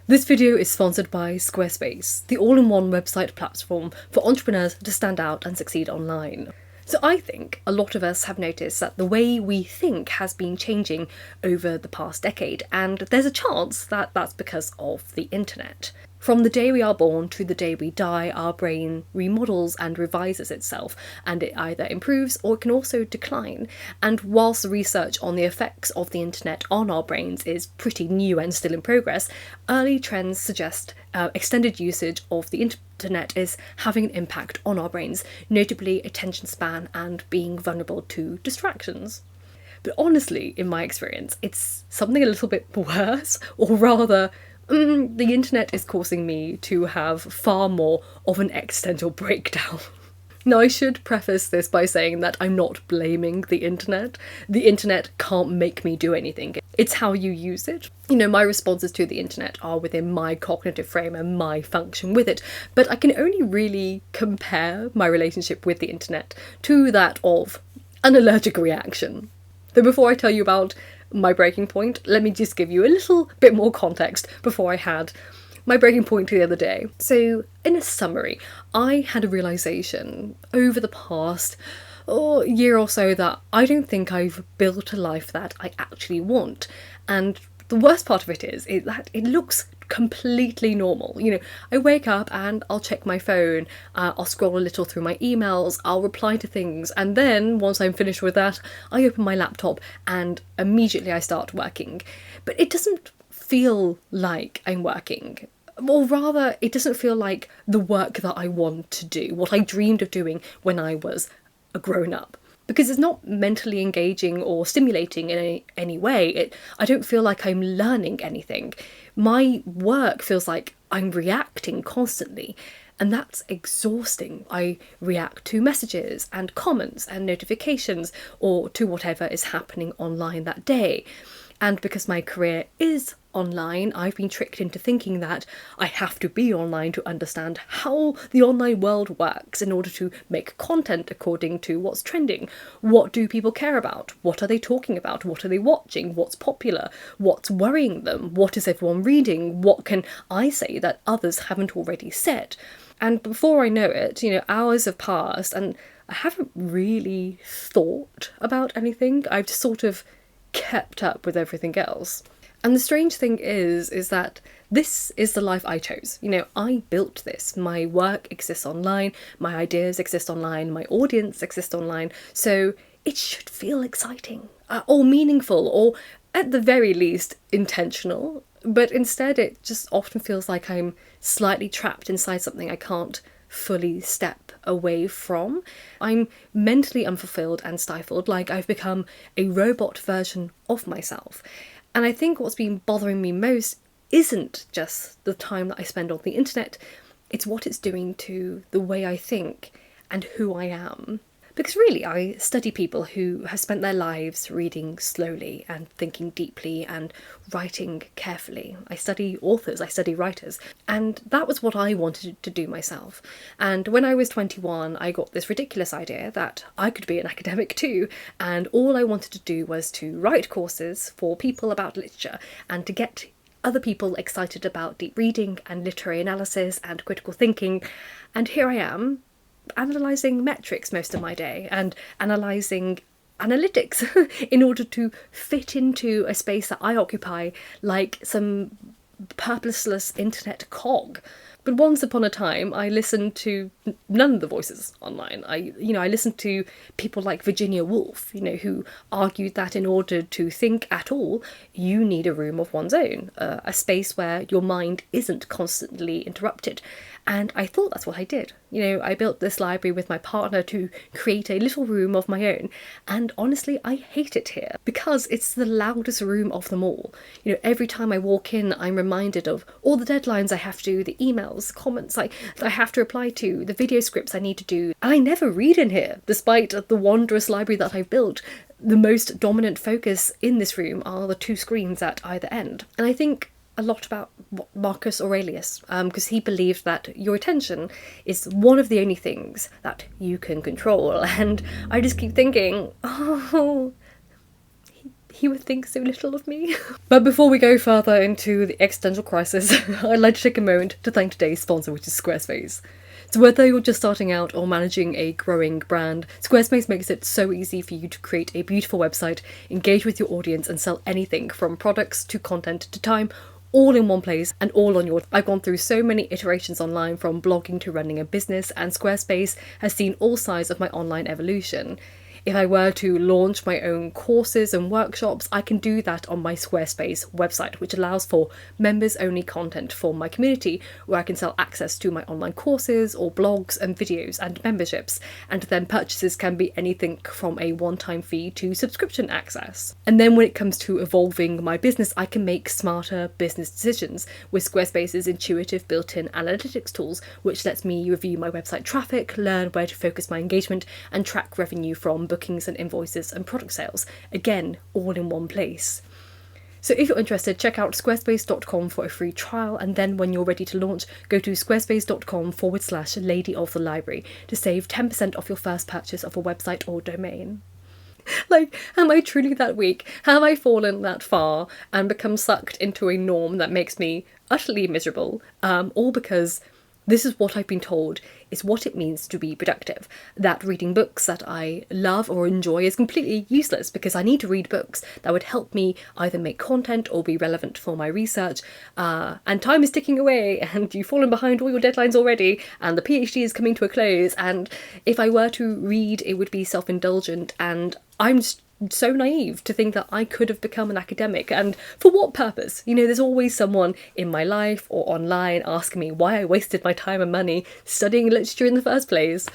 This video is sponsored by Squarespace, the all-in-one website platform for entrepreneurs to stand out and succeed online. So I think a lot of us have noticed that the way we think has been changing over the past decade, and there's a chance that that's because of the internet. From the day we are born to the day we die, our brain remodels and revises itself, and it either improves or it can also decline. And whilst the research on the effects of the internet on our brains is pretty new and still in progress, early trends suggest extended usage of the internet is having an impact on our brains, notably attention span and being vulnerable to distractions. But honestly, in my experience, it's something a little bit worse, or rather, the internet is causing me to have far more of an existential breakdown. Now, I should preface this by saying that I'm not blaming the internet. The internet can't make me do anything. It's how you use it. My responses to the internet are within my cognitive frame and my function with it, but I can only really compare my relationship with the internet to that of an allergic reaction. So before I tell you about my breaking point, let me just give you a little bit more context before I had my breaking point the other day. So, in a summary, I had a realisation over the past year or so that I don't think I've built a life that I actually want. And the worst part of it is that it looks completely normal. I wake up and I'll check my phone, I'll scroll a little through my emails, I'll reply to things, and then once I'm finished with that, I open my laptop and immediately I start working. But it doesn't feel like I'm working. Or rather, it doesn't feel like the work that I want to do, what I dreamed of doing when I was a grown-up. Because it's not mentally engaging or stimulating in any way. I don't feel like I'm learning anything. My work feels like I'm reacting constantly, and that's exhausting. I react to messages and comments and notifications, or to whatever is happening online that day. And because my career is online, I've been tricked into thinking that I have to be online to understand how the online world works in order to make content according to what's trending. What do people care about? What are they talking about? What are they watching? What's popular? What's worrying them? What is everyone reading? What can I say that others haven't already said? And before I know it, hours have passed and I haven't really thought about anything. I've just sort of kept up with everything else. And the strange thing is that this is the life I chose. I built this. My work exists online, my ideas exist online, my audience exists online, so it should feel exciting, or meaningful, or at the very least intentional. But instead it just often feels like I'm slightly trapped inside something I can't fully step away from. I'm mentally unfulfilled and stifled, like I've become a robot version of myself. And I think what's been bothering me most isn't just the time that I spend on the internet, it's what it's doing to the way I think and who I am. Because really, I study people who have spent their lives reading slowly and thinking deeply and writing carefully. I study authors, I study writers, and that was what I wanted to do myself. And when I was 21, I got this ridiculous idea that I could be an academic too, and all I wanted to do was to write courses for people about literature and to get other people excited about deep reading and literary analysis and critical thinking. And here I am, analysing metrics most of my day and analysing analytics in order to fit into a space that I occupy like some purposeless internet cog. But once upon a time, I listened to none of the voices online. I listened to people like Virginia Woolf, who argued that in order to think at all, you need a room of one's own, a space where your mind isn't constantly interrupted. And I thought that's what I did. I built this library with my partner to create a little room of my own. And honestly, I hate it here because it's the loudest room of them all. Every time I walk in, I'm reminded of all the deadlines I have to do, the emails, comments I have to reply to, the video scripts I need to do. And I never read in here, despite the wondrous library that I've built. The most dominant focus in this room are the two screens at either end. And I think a lot about Marcus Aurelius, because he believed that your attention is one of the only things that you can control. And I just keep thinking, he would think so little of me. But before we go further into the existential crisis, I'd like to take a moment to thank today's sponsor, which is Squarespace. So whether you're just starting out or managing a growing brand, Squarespace makes it so easy for you to create a beautiful website, engage with your audience, and sell anything from products to content to time, all in one place and all on your... I've gone through so many iterations online, from blogging to running a business, and Squarespace has seen all sides of my online evolution. If I were to launch my own courses and workshops, I can do that on my Squarespace website, which allows for members-only content for my community, where I can sell access to my online courses or blogs and videos and memberships, and then purchases can be anything from a one-time fee to subscription access. And then when it comes to evolving my business, I can make smarter business decisions with Squarespace's intuitive built-in analytics tools, which lets me review my website traffic, learn where to focus my engagement, and track revenue from bookings and invoices and product sales. Again, all in one place. So if you're interested, check out squarespace.com for a free trial, and then when you're ready to launch, go to squarespace.com/Lady of the Library to save 10% off your first purchase of a website or domain. Like, am I truly that weak? Have I fallen that far and become sucked into a norm that makes me utterly miserable? All because this is what I've been told is what it means to be productive. That reading books that I love or enjoy is completely useless, because I need to read books that would help me either make content or be relevant for my research. And time is ticking away, and you've fallen behind all your deadlines already, and the PhD is coming to a close, and if I were to read, it would be self-indulgent, and I'm just so naive to think that I could have become an academic, and for what purpose? You know, there's always someone in my life or online asking me why I wasted my time and money studying literature in the first place.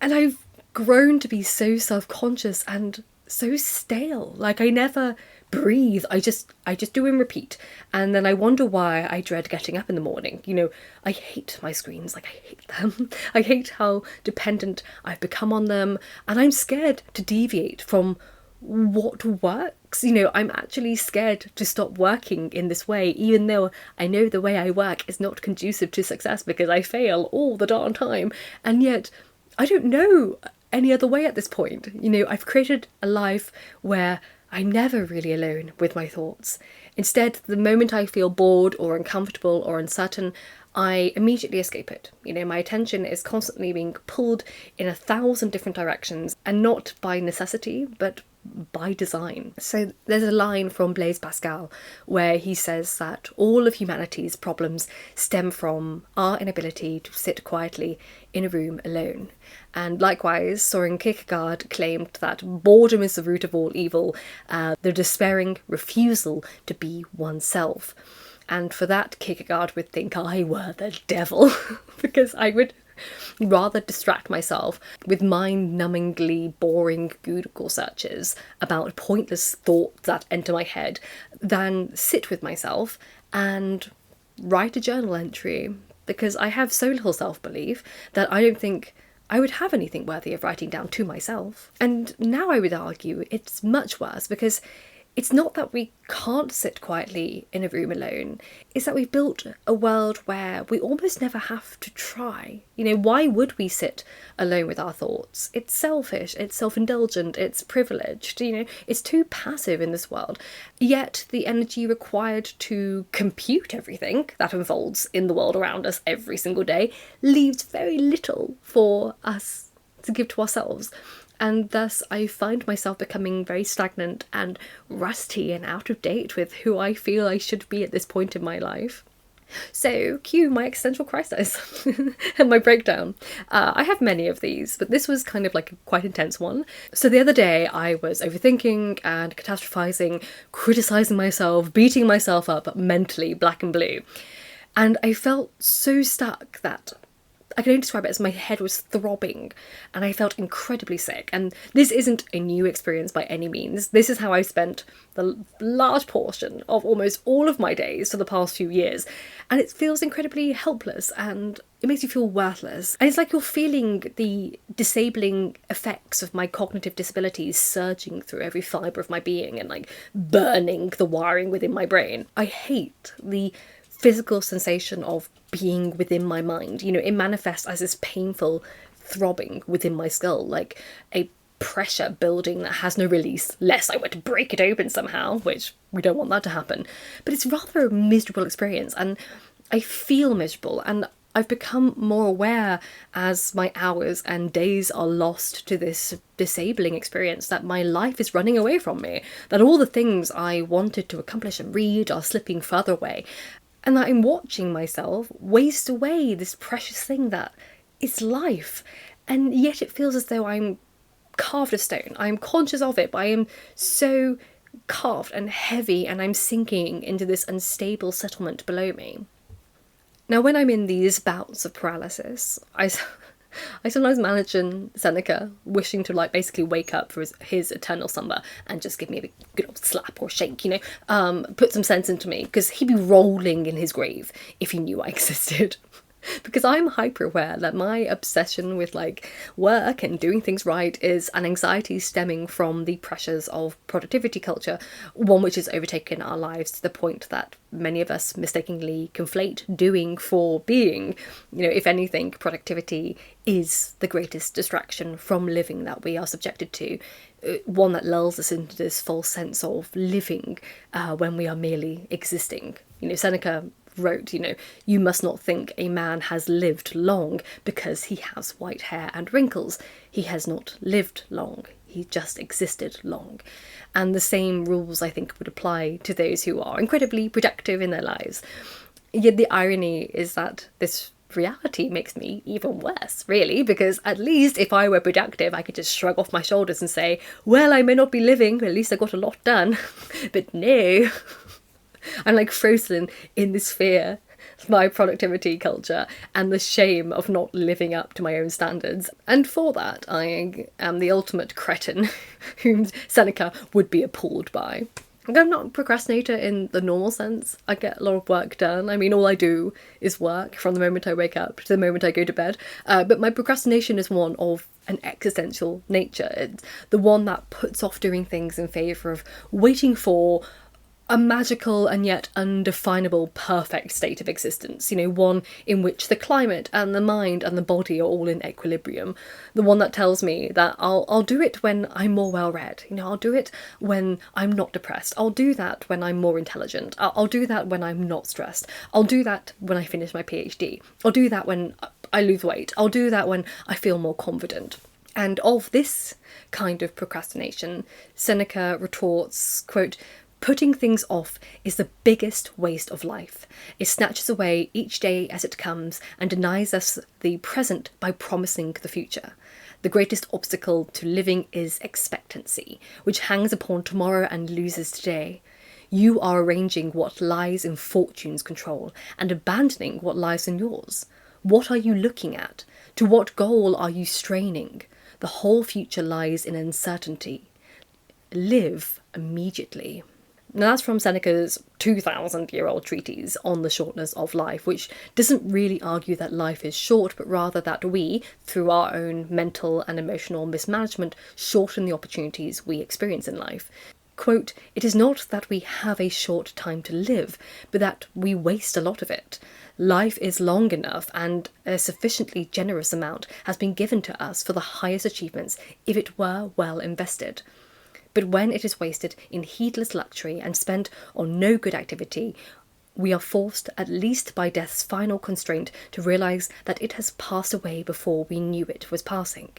And I've grown to be so self-conscious and so stale. Like, I never breathe. I just do and repeat. And then I wonder why I dread getting up in the morning. You know, I hate my screens. Like, I hate them. I hate how dependent I've become on them, and I'm scared to deviate from what works. You know, I'm actually scared to stop working in this way, even though I know the way I work is not conducive to success, because I fail all the darn time, and yet I don't know any other way at this point. You know, I've created a life where I'm never really alone with my thoughts. Instead, the moment I feel bored or uncomfortable or uncertain, I immediately escape it. You know, my attention is constantly being pulled in 1,000 different directions, and not by necessity, but by design. So there's a line from Blaise Pascal where he says that all of humanity's problems stem from our inability to sit quietly in a room alone. And likewise, Soren Kierkegaard claimed that boredom is the root of all evil, the despairing refusal to be oneself. And for that, Kierkegaard would think I were the devil, because I would rather distract myself with mind-numbingly boring Google searches about pointless thoughts that enter my head than sit with myself and write a journal entry, because I have so little self-belief that I don't think I would have anything worthy of writing down to myself. And now I would argue it's much worse, because it's not that we can't sit quietly in a room alone, it's that we've built a world where we almost never have to try. You know, why would we sit alone with our thoughts? It's selfish, it's self-indulgent, it's privileged, you know, it's too passive in this world. Yet the energy required to compute everything that unfolds in the world around us every single day leaves very little for us to give to ourselves. And thus I find myself becoming very stagnant and rusty and out of date with who I feel I should be at this point in my life. So, cue my existential crisis and my breakdown. I have many of these, but this was kind of like a quite intense one. So the other day I was overthinking and catastrophizing, criticising myself, beating myself up mentally, black and blue. And I felt so stuck that I can only describe it as my head was throbbing, and I felt incredibly sick. And this isn't a new experience by any means. This is how I spent the large portion of almost all of my days for the past few years. And it feels incredibly helpless, and it makes you feel worthless. And it's like you're feeling the disabling effects of my cognitive disabilities surging through every fibre of my being and like burning the wiring within my brain. I hate the physical sensation of being within my mind. You know, it manifests as this painful throbbing within my skull, like a pressure building that has no release, lest I were to break it open somehow, which we don't want that to happen. But it's rather a miserable experience, and I feel miserable, and I've become more aware as my hours and days are lost to this disabling experience that my life is running away from me, that all the things I wanted to accomplish and read are slipping further away, and that I'm watching myself waste away this precious thing that is life. And yet it feels as though I'm carved of stone. I'm conscious of it, but I am so carved and heavy, and I'm sinking into this unstable settlement below me. Now, when I'm in these bouts of paralysis, I sometimes imagine Seneca wishing to basically wake up for his eternal slumber and just give me a good old slap or shake, put some sense into me, because he'd be rolling in his grave if he knew I existed. Because I'm hyper aware that my obsession with work and doing things right is an anxiety stemming from the pressures of productivity culture, one which has overtaken our lives to the point that many of us mistakenly conflate doing for being. If anything, productivity is the greatest distraction from living that we are subjected to, one that lulls us into this false sense of living when we are merely existing. Seneca wrote, you must not think a man has lived long because he has white hair and wrinkles. He has not lived long. He just existed long. And the same rules, I think, would apply to those who are incredibly productive in their lives. Yet the irony is that this reality makes me even worse, really, because at least if I were productive, I could just shrug off my shoulders and say, well, I may not be living, but at least I got a lot done. But no. I'm frozen in this fear of my productivity culture and the shame of not living up to my own standards. And for that, I am the ultimate cretin whom Seneca would be appalled by. I'm not a procrastinator in the normal sense. I get a lot of work done. All I do is work from the moment I wake up to the moment I go to bed. But my procrastination is one of an existential nature. It's the one that puts off doing things in favour of waiting for a magical and yet undefinable perfect state of existence, one in which the climate and the mind and the body are all in equilibrium, the one that tells me that I'll do it when I'm more well-read, I'll do it when I'm not depressed, I'll do that when I'm more intelligent, I'll do that when I'm not stressed, I'll do that when I finish my PhD, I'll do that when I lose weight, I'll do that when I feel more confident. And of this kind of procrastination, Seneca retorts, quote, putting things off is the biggest waste of life. It snatches away each day as it comes and denies us the present by promising the future. The greatest obstacle to living is expectancy, which hangs upon tomorrow and loses today. You are arranging what lies in fortune's control and abandoning what lies in yours. What are you looking at? To what goal are you straining? The whole future lies in uncertainty. Live immediately. Now that's from Seneca's 2,000-year-old treatise on the shortness of life, which doesn't really argue that life is short, but rather that we, through our own mental and emotional mismanagement, shorten the opportunities we experience in life. Quote, it is not that we have a short time to live, but that we waste a lot of it. Life is long enough, and a sufficiently generous amount has been given to us for the highest achievements if it were well invested. But when it is wasted in heedless luxury and spent on no good activity, we are forced, at least by death's final constraint, to realise that it has passed away before we knew it was passing.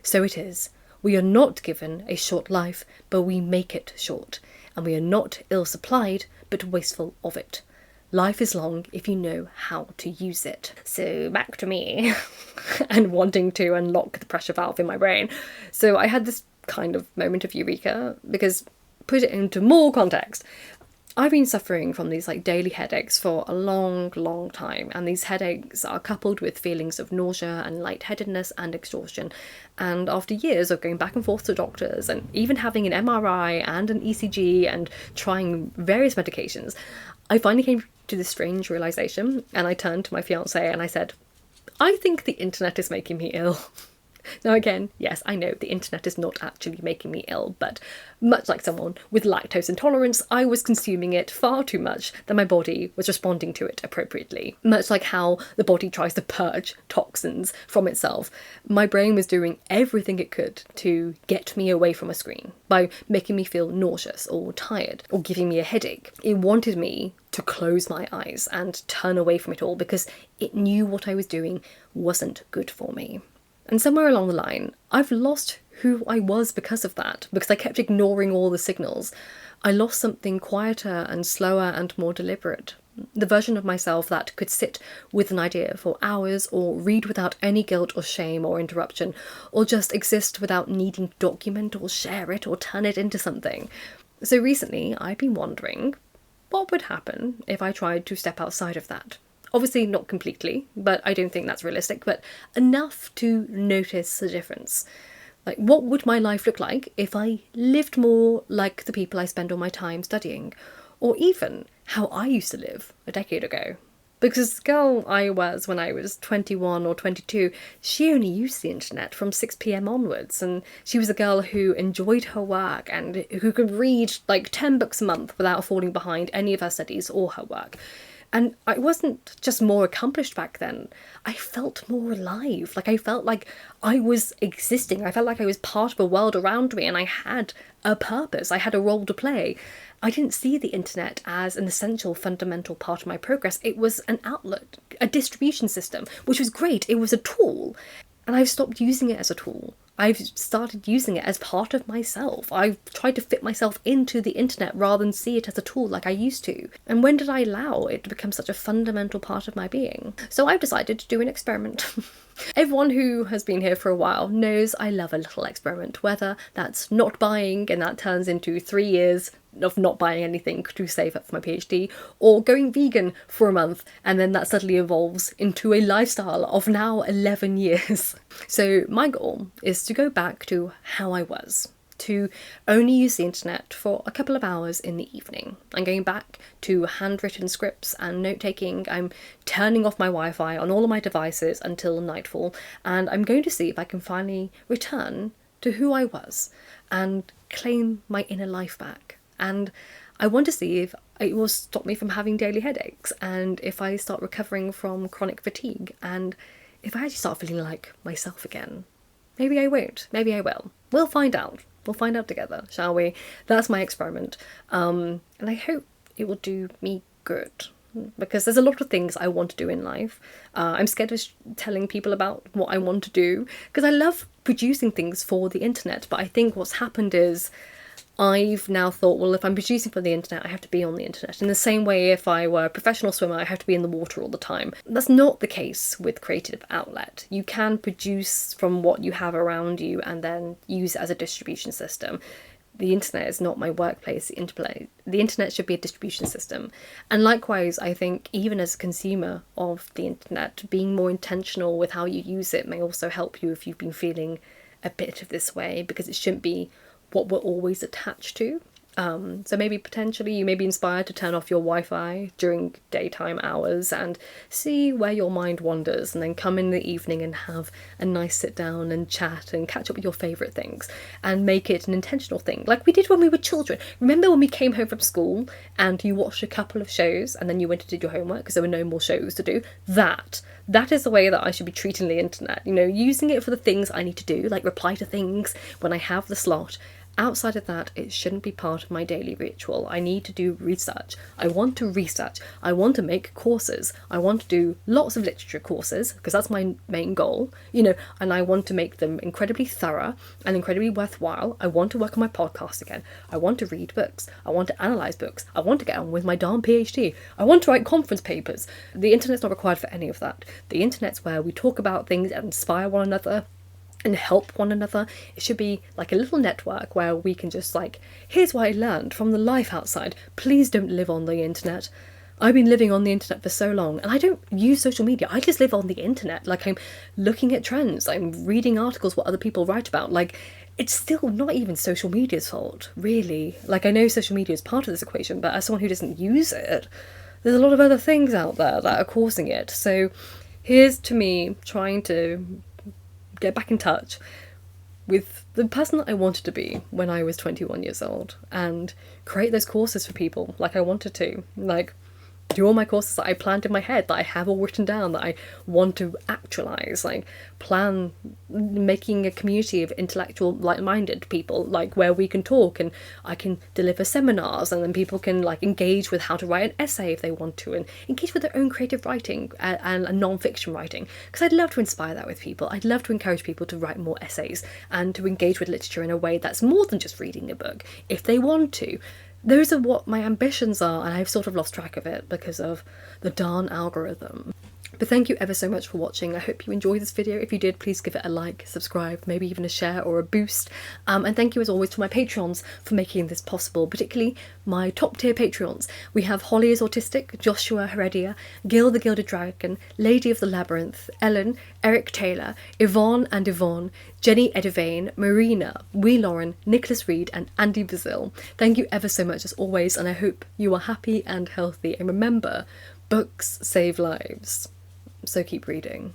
So it is. We are not given a short life, but we make it short, and we are not ill-supplied, but wasteful of it. Life is long if you know how to use it. So back to me and wanting to unlock the pressure valve in my brain. So I had this kind of moment of eureka, because, put it into more context, I've been suffering from these daily headaches for a long time, and these headaches are coupled with feelings of nausea and lightheadedness and exhaustion. And after years of going back and forth to doctors and even having an MRI and an ECG and trying various medications, I finally came to this strange realisation, and I turned to my fiancé and I said, I think the internet is making me ill. Now again, yes, I know the internet is not actually making me ill, but much like someone with lactose intolerance, I was consuming it far too much that my body was responding to it appropriately. Much like how the body tries to purge toxins from itself, my brain was doing everything it could to get me away from a screen by making me feel nauseous or tired or giving me a headache. It wanted me to close my eyes and turn away from it all because it knew what I was doing wasn't good for me. And somewhere along the line, I've lost who I was because of that, because I kept ignoring all the signals. I lost something quieter and slower and more deliberate. The version of myself that could sit with an idea for hours or read without any guilt or shame or interruption, or just exist without needing to document or share it or turn it into something. So recently, I've been wondering what would happen if I tried to step outside of that. Obviously not completely, but I don't think that's realistic, but enough to notice the difference. Like, what would my life look like if I lived more like the people I spend all my time studying? Or even how I used to live a decade ago. Because the girl I was when I was 21 or 22, she only used the internet from 6 p.m. onwards, and she was a girl who enjoyed her work and who could read like 10 books a month without falling behind any of her studies or her work. And I wasn't just more accomplished back then, I felt more alive. Like, I felt like I was existing. I felt like I was part of a world around me and I had a purpose. I had a role to play. I didn't see the internet as an essential, fundamental part of my progress. It was an outlet, a distribution system, which was great. It was a tool. And I've stopped using it as a tool. I've started using it as part of myself. I've tried to fit myself into the internet rather than see it as a tool like I used to. And when did I allow it to become such a fundamental part of my being? So I've decided to do an experiment. Everyone who has been here for a while knows I love a little experiment, whether that's not buying and that turns into 3 years of not buying anything to save up for my PhD, or going vegan for a month and then that suddenly evolves into a lifestyle of now 11 years. So my goal is to go back to how I was, to only use the internet for a couple of hours in the evening. I'm going back to handwritten scripts and note-taking. I'm turning off my Wi-Fi on all of my devices until nightfall, and I'm going to see if I can finally return to who I was and claim my inner life back. And I want to see if it will stop me from having daily headaches, and if I start recovering from chronic fatigue, and if I actually start feeling like myself again. Maybe I won't, maybe I will. We'll find out. We'll find out together, shall we? That's my experiment. And I hope it will do me good, because there's a lot of things I want to do in life. I'm scared of telling people about what I want to do, because I love producing things for the internet, but I think what's happened is I've now thought, well, if I'm producing for the internet, I have to be on the internet. In the same way, if I were a professional swimmer, I have to be in the water all the time. That's not the case with creative outlet. You can produce from what you have around you and then use it as a distribution system. The internet is not my workplace. The internet should be a distribution system. And likewise, I think even as a consumer of the internet, being more intentional with how you use it may also help you if you've been feeling a bit of this way, because it shouldn't be what we're always attached to. So maybe potentially you may be inspired to turn off your Wi-Fi during daytime hours and see where your mind wanders, and then come in the evening and have a nice sit down and chat and catch up with your favourite things and make it an intentional thing, like we did when we were children. Remember when we came home from school and you watched a couple of shows and then you went and did your homework because there were no more shows to do? That is the way that I should be treating the internet, using it for the things I need to do, like reply to things when I have the slot. Outside of that, it shouldn't be part of my daily ritual. I need to do research. I want to research. I want to make courses. I want to do lots of literature courses, because that's my main goal, and I want to make them incredibly thorough and incredibly worthwhile. I want to work on my podcast again. I want to read books. I want to analyse books. I want to get on with my darn PhD. I want to write conference papers. The internet's not required for any of that. The internet's where we talk about things and inspire one another and help one another. It should be like a little network where we can just here's what I learned from the life outside. Please don't live on the internet. I've been living on the internet for so long, and I don't use social media. I just live on the internet. I'm looking at trends. I'm reading articles what other people write about. It's still not even social media's fault, really. I know social media is part of this equation, but as someone who doesn't use it, there's a lot of other things out there that are causing it. So here's to me trying to get back in touch with the person that I wanted to be when I was 21 years old and create those courses for people like I wanted to. Like, do all my courses that I planned in my head, that I have all written down, that I want to actualize, like plan making a community of intellectual, like-minded people, like where we can talk and I can deliver seminars and then people can like engage with how to write an essay if they want to, and engage with their own creative writing and non-fiction writing, because I'd love to inspire that with people. I'd love to encourage people to write more essays and to engage with literature in a way that's more than just reading a book if they want to. Those are what my ambitions are, and I've sort of lost track of it because of the darn algorithm. But thank you ever so much for watching. I hope you enjoyed this video. If you did, please give it a like, subscribe, maybe even a share or a boost. And thank you as always to my Patreons for making this possible, particularly my top tier Patreons. We have Holly is Autistic, Joshua Heredia, Gil the Gilded Dragon, Lady of the Labyrinth, Ellen, Eric Taylor, Yvonne and Yvonne, Jenny Edivane, Marina, Wee Lauren, Nicholas Reed and Andy Bazil. Thank you ever so much as always, and I hope you are happy and healthy. And remember, books save lives. So keep reading.